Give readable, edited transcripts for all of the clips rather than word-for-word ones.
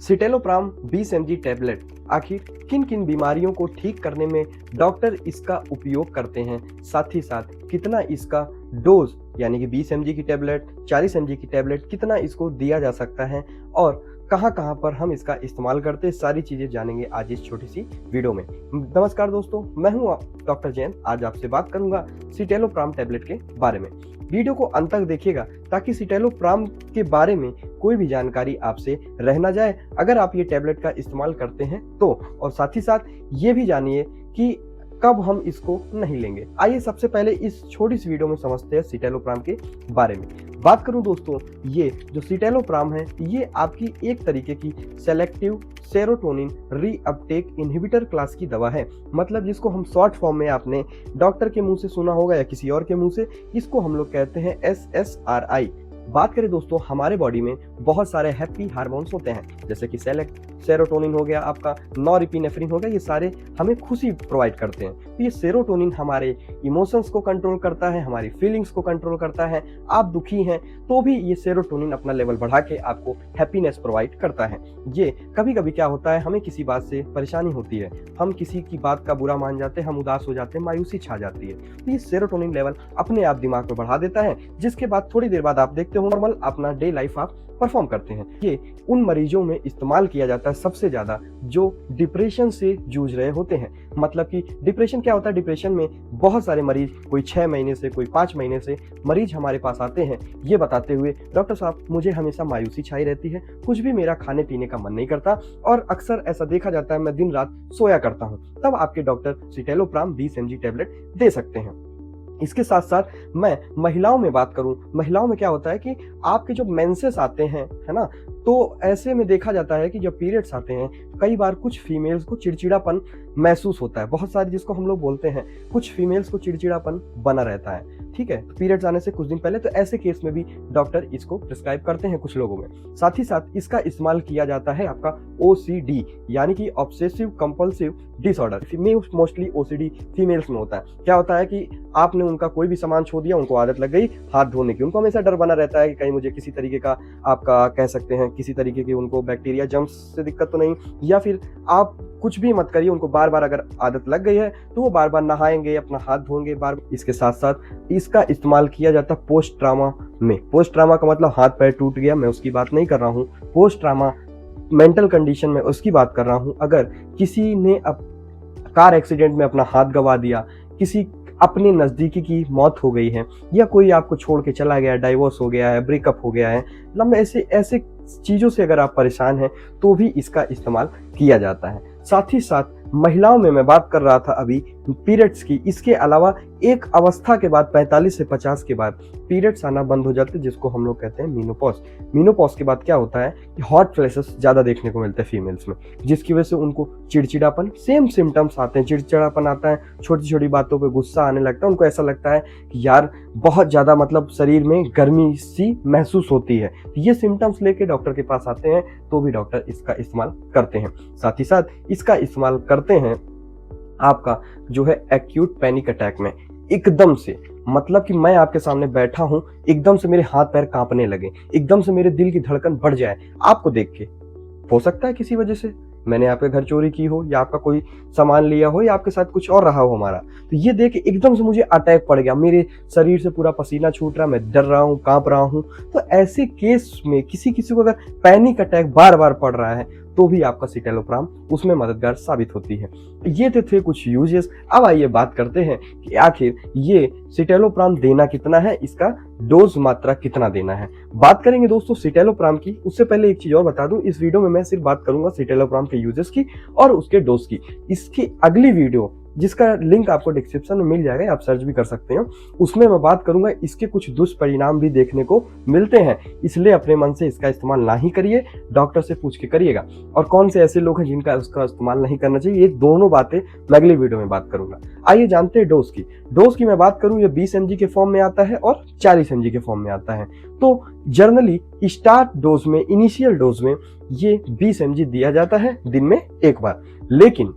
सिटेलोप्राम 20 mg tablet आखिर किन किन बीमारियों को ठीक करने में डॉक्टर इसका उपयोग करते हैं, साथ ही साथ कितना इसका डोज यानी कि 20 mg की टैबलेट, 40 mg की टैबलेट कितना इसको दिया जा सकता है और कहाँ कहाँ पर हम इसका इस्तेमाल करते हैं, सारी चीज़ें जानेंगे आज इस छोटी सी वीडियो में। नमस्कार दोस्तों, मैं हूँ डॉक्टर जैन। आज आपसे बात करूंगा सिटेलोप्राम टैबलेट के बारे में। वीडियो को अंत तक देखिएगा ताकि सिटेलोप्राम के बारे में कोई भी जानकारी आपसे रह ना जाए अगर आप ये टैबलेट का इस्तेमाल करते हैं तो, और साथ ही साथ ये भी जानिए कि कब हम इसको नहीं लेंगे। आइए सबसे पहले इस छोटी सी वीडियो में समझते हैं सिटेलोप्राम के बारे में। बात करूं दोस्तों, ये जो सिटेलोप्राम है ये आपकी एक तरीके की selective serotonin reuptake inhibitor class की दवा है। मतलब जिसको हम शॉर्ट फॉर्म में आपने डॉक्टर के मुंह से सुना होगा या किसी और के मुंह से, इसको हम लोग कहते हैं SSRI। बात करें दोस्तों, हमारे बॉडी में बहुत सारे हैप्पी हार्मोन्स होते हैं जैसे कि सेरोटोनिन हो गया, आपका नॉरएपिनेफ्रिन हो गया, ये सारे हमें खुशी प्रोवाइड करते हैं। तो ये सेरोटोनिन हमारे इमोशंस को कंट्रोल करता है, हमारी फीलिंग्स को कंट्रोल करता है। आप दुखी हैं तो भी ये सेरोटोनिन अपना लेवल बढ़ा के आपको हैप्पीनेस प्रोवाइड करता है। ये कभी कभी क्या होता है, हमें किसी बात से परेशानी होती है, हम किसी की बात का बुरा मान जाते हैं, हम उदास हो जाते हैं, मायूसी छा जाती है, तो ये सेरोटोनिन लेवल अपने आप दिमाग में बढ़ा देता है, जिसके बाद थोड़ी देर बाद आप देखते हो नॉर्मल अपना डे लाइफ आप परफॉर्म करते हैं। ये उन मरीजों में इस्तेमाल किया जाता है सबसे ज्यादा जो डिप्रेशन से जूझ रहे होते हैं। मतलब कि डिप्रेशन क्या होता है, डिप्रेशन में बहुत सारे मरीज, कोई 6 महीने से, कोई 5 महीने से मरीज हमारे पास आते हैं ये बताते हुए, डॉक्टर साहब मुझे हमेशा मायूसी छाई रहती है, कुछ भी मेरा खाने पीने का मन नहीं करता और अक्सर ऐसा देखा जाता है मैं दिन रात सोया करता हूँ। तब आपके डॉक्टर सिटेलोप्राम 20 mg टैबलेट दे सकते हैं। इसके साथ साथ मैं महिलाओं में बात करूं, महिलाओं में क्या होता है कि आपके जो मेंसेस आते हैं, है ना, तो ऐसे में देखा जाता है कि जब पीरियड्स आते हैं कई बार कुछ फीमेल्स को चिड़चिड़ापन महसूस होता है, बहुत सारे जिसको हम लोग बोलते हैं, कुछ फीमेल्स को चिड़चिड़ापन बना रहता है। ठीक है, तो पीरियड्स आने से कुछ दिन पहले, तो ऐसे केस में भी डॉक्टर इसको प्रिस्क्राइब करते हैं कुछ लोगों में। साथ ही साथ इसका इस्तेमाल किया जाता है आपका OCD यानी कि obsessive compulsive disorder. Mostly OCD females में होता है। क्या होता है कि आपने उनका कोई भी सामान छू दिया, उनको आदत लग गई हाथ धोने की, उनको हमेशा डर बना रहता है कि कहीं मुझे किसी तरीके का, आपका कह सकते हैं किसी तरीके की उनको बैक्टीरिया जम्स से दिक्कत तो नहीं, या फिर आप कुछ भी मत करिए, उनको बार बार अगर आदत लग गई है तो वो बार बार नहाएंगे, अपना हाथ धोएंगे बार। इसके साथ साथ इसका इस्तेमाल किया जाता है पोस्ट ट्रामा में। पोस्ट ट्रामा का मतलब हाथ पैर टूट गया, मैं उसकी बात नहीं कर रहा हूँ। पोस्ट ट्रामा मेंटल कंडीशन में उसकी बात कर रहा हूँ। अगर किसी ने कार एक्सीडेंट में अपना हाथ गंवा दिया, किसी अपने नज़दीकी की मौत हो गई है, या कोई आपको छोड़ के चला गया, डाइवोर्स हो गया है, ब्रेकअप हो गया है, लंबे ऐसे चीज़ों से अगर आप परेशान हैं तो भी इसका इस्तेमाल किया जाता है। साथ ही साथ महिलाओं में मैं बात कर रहा था अभी पीरियड्स की, इसके अलावा एक अवस्था के बाद 45 से 50 के बाद पीरियड्स आना बंद हो जाते हैं, जिसको हम लोग कहते हैं मीनोपॉज। मीनोपॉज के बाद क्या होता है कि हॉट फ्लैशेस ज़्यादा देखने को मिलते हैं फीमेल्स में, जिसकी वजह से उनको चिड़चिड़ापन, सेम सिम्टम्स आते हैं, चिड़चिड़ापन आता है, छोटी छोटी बातों पे गुस्सा आने लगता है, उनको ऐसा लगता है कि यार बहुत ज़्यादा मतलब शरीर में गर्मी सी महसूस होती है। ये सिम्टम्स लेके डॉक्टर के पास आते हैं तो भी डॉक्टर इसका इस्तेमाल करते हैं। साथ ही साथ इसका इस्तेमाल करते हैं आपका जो है एक्यूट पैनिक अटैक में। एकदम से, मतलब कि मैं आपके सामने बैठा हूं, एकदम से मेरे हाथ पैर कांपने लगे, एकदम से मेरे दिल की धड़कन बढ़ जाए आपको देख के। हो सकता है किसी वजह से मैंने आपके घर चोरी की हो, या आपका कोई सामान लिया हो, या आपके साथ कुछ और रहा हो हमारा, तो ये देख के एकदम से मुझे अटैक पड़ गया, मेरे शरीर से पूरा पसीना छूट रहा, मैं डर रहा हूँ, कांप रहा हूँ। तो ऐसे केस में किसी को अगर पैनिक अटैक बार बार पड़ रहा है तो भी आपका सिटेलोप्राम उसमें मददगार साबित होती है। ये तो थे कुछ यूजेस। अब आइए बात करते हैं कि आखिर ये सिटेलोप्राम देना कितना है, इसका डोज मात्रा कितना देना है। बात करेंगे दोस्तों सिटेलोप्राम की। उससे पहले एक चीज और बता दूं, इस वीडियो में मैं सिर्फ बात करूंगा सिटेलोप्राम के यूजेस की और उसके डोज की। इसकी अगली वीडियो जिसका लिंक आपको डिस्क्रिप्शन में मिल जाएगा, आप सर्च भी कर सकते हैं, उसमें मैं बात करूंगा इसके कुछ दुष्परिणाम भी देखने को मिलते हैं, इसलिए अपने मन से इसका इस्तेमाल ना ही करिए, डॉक्टर से पूछ के करिएगा। और कौन से ऐसे लोग हैं जिनका उसका इस्तेमाल नहीं करना चाहिए, ये दोनों बातें मैं अगली वीडियो में बात करूंगा। आइए जानते हैं डोज की। डोज की मैं बात करूं, ये 20 mg के फॉर्म में आता है और 40 mg के फॉर्म में आता है। तो जनरली स्टार्ट डोज में, इनिशियल डोज में ये 20 mg दिया जाता है दिन में एक बार। लेकिन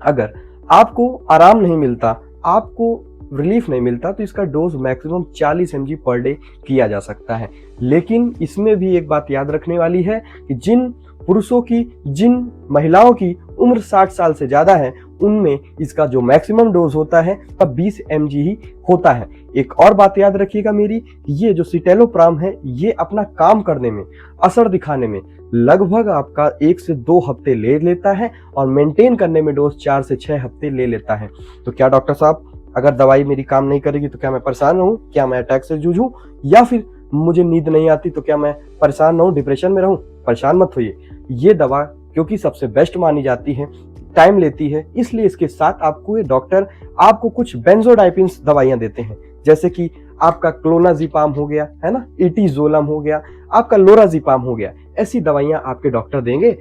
अगर आपको आराम नहीं मिलता, आपको रिलीफ नहीं मिलता, तो इसका dose maximum 40 mg per day किया जा सकता है। लेकिन इसमें भी एक बात याद रखने वाली है कि जिन पुरुषों की जिन महिलाओं की उम्र 60 साल से ज़्यादा है उनमें इसका जो मैक्सिमम डोज होता है तब 20 mg ही होता है। एक और बात याद रखिएगा मेरी, ये जो सिटेलोप्राम है ये अपना काम करने में, असर दिखाने में लगभग आपका 1 से 2 हफ्ते ले लेता है और मेंटेन करने में डोज 4 से 6 हफ्ते ले लेता है। तो क्या डॉक्टर साहब अगर दवाई मेरी काम नहीं करेगी तो क्या मैं परेशान रहूं, क्या मैं अटैक से जूझूं, या फिर मुझे नींद नहीं आती तो क्या मैं परेशान रहूं, डिप्रेशन में रहूं? परेशान मत होइए, ये दवा क्योंकि सबसे बेस्ट मानी जाती है, टाइम लेती है, इसलिए इसके साथ आपको ये डॉक्टर आपको कुछ बेंजोडाइपिन्स दवाइयां देते हैं, जैसे कि आपका क्लोनाजिपाम हो गया है ना, इटिजोलम हो गया, आपका लोराजिपाम हो गया। ऐसी दवाइयां आपके डॉक्टर देंगे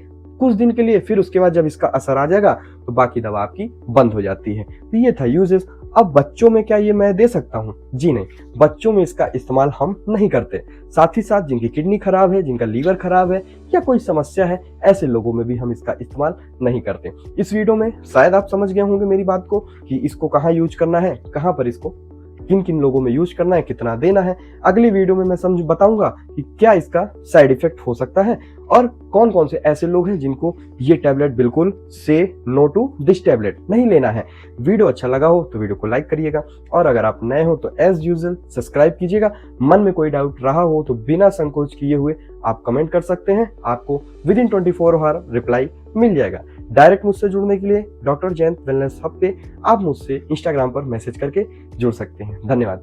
कुछ दिन के लिए, फिर उसके बाद जब इसका असर आ जाएगा तो बाकी दवा आपकी बंद हो जाती है। तो ये था यूजेस। अब बच्चों में क्या ये मैं दे सकता हूँ? जी नहीं, बच्चों में इसका इस्तेमाल हम नहीं करते। साथ ही साथ जिनकी किडनी खराब है, जिनका लीवर खराब है या कोई समस्या है, ऐसे लोगों में भी हम इसका इस्तेमाल नहीं करते। इस वीडियो में शायद आप समझ गए होंगे मेरी बात को कि इसको कहाँ यूज करना है, कहाँ पर इसको किन किन लोगों में यूज करना है, कितना देना है। अगली वीडियो में मैं समझ बताऊंगा कि क्या इसका साइड इफेक्ट हो सकता है और कौन कौन से ऐसे लोग हैं जिनको ये टैबलेट बिल्कुल से नो टू दिस टैबलेट नहीं लेना है। वीडियो अच्छा लगा हो तो वीडियो को लाइक करिएगा और अगर आप नए हो तो एज यूजुअल सब्सक्राइब कीजिएगा। मन में कोई डाउट रहा हो तो बिना संकोच किए हुए आप कमेंट कर सकते हैं, आपको विद इन 24 आवर रिप्लाई मिल जाएगा। डायरेक्ट मुझसे जुड़ने के लिए डॉक्टर जयंत वेलनेस हब पे आप मुझसे इंस्टाग्राम पर मैसेज करके जुड़ सकते हैं। धन्यवाद।